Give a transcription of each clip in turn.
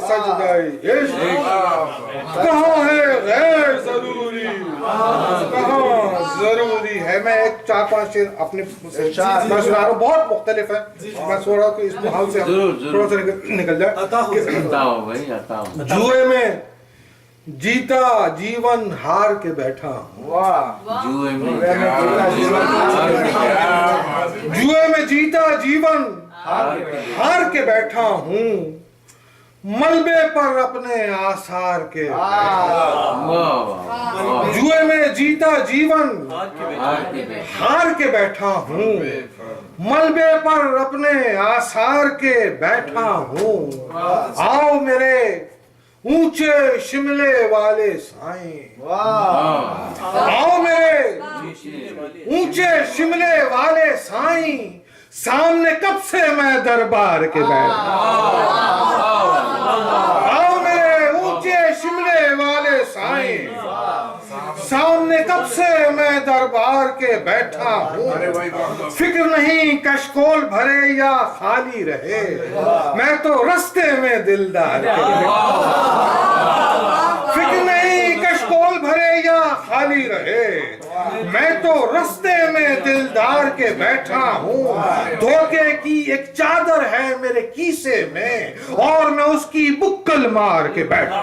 सजदाई इश्क, कहाँ है गैर जरूरी, कहाँ जरूरी है। मैं एक 4-5 शेर अपने मैं सुना रहा हूँ, बहुत मुख्तलिफ है। मैं सोच रहा हूँ कि इस हाल से थोड़ा सा निकल जाए। जुए में जीता जीवन हार के बैठा हूँ, जुए में जीता जीवन हार के बैठा हूँ, मलबे पर अपने आसार के, जुए में जीता जीवन हार के बैठा हूँ, मलबे पर अपने आसार के बैठा हूँ। आओ मेरे ऊंचे शिमले वाले साईं, आओ मेरे ऊंचे शिमले वाले साईं, सामने कब से मैं दरबार के बैठा। आओ मेरे ऊंचे शिमले वाले साईं, सामने कब से मैं दरबार के बैठा हूँ। फिक्र नहीं कशकोल भरे या खाली रहे, मैं तो रास्ते में दिलदार के बैठा। फिक्र नहीं कशकोल भरे या खाली रहे, मैं तो रास्ते में दिलदार के बैठा हूँ। धोखे की एक चादर है मेरे कीसे में, और मैं उसकी बुक्कल मार के बैठा।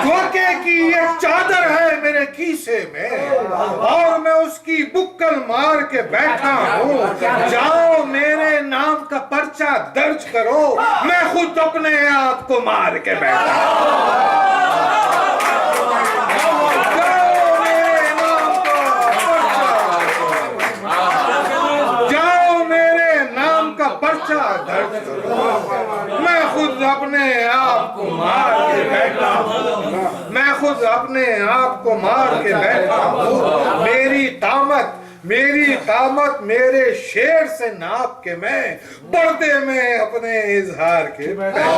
धोखे की एक चादर है मेरे कीसे में, और मैं उसकी बुक्कल मार के बैठा हूँ। जाओ मेरे नाम का पर्चा दर्ज करो, मैं खुद अपने आप को मार के बैठा। जाओ मेरे नाम का पर्चा दर्ज करो, मैं खुद अपने आप को मार के बैठा हूँ, मैं खुद अपने आप को मार के बैठा हूँ। मेरी कामत मेरे शेर से नाप के मैं पर्दे में अपने इजहार के बैठा हूँ।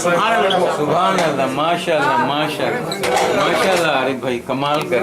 सुभान अल्लाह, माशाअल्लाह माशाअल्लाह माशाअल्लाह। अरे भाई कमाल कर।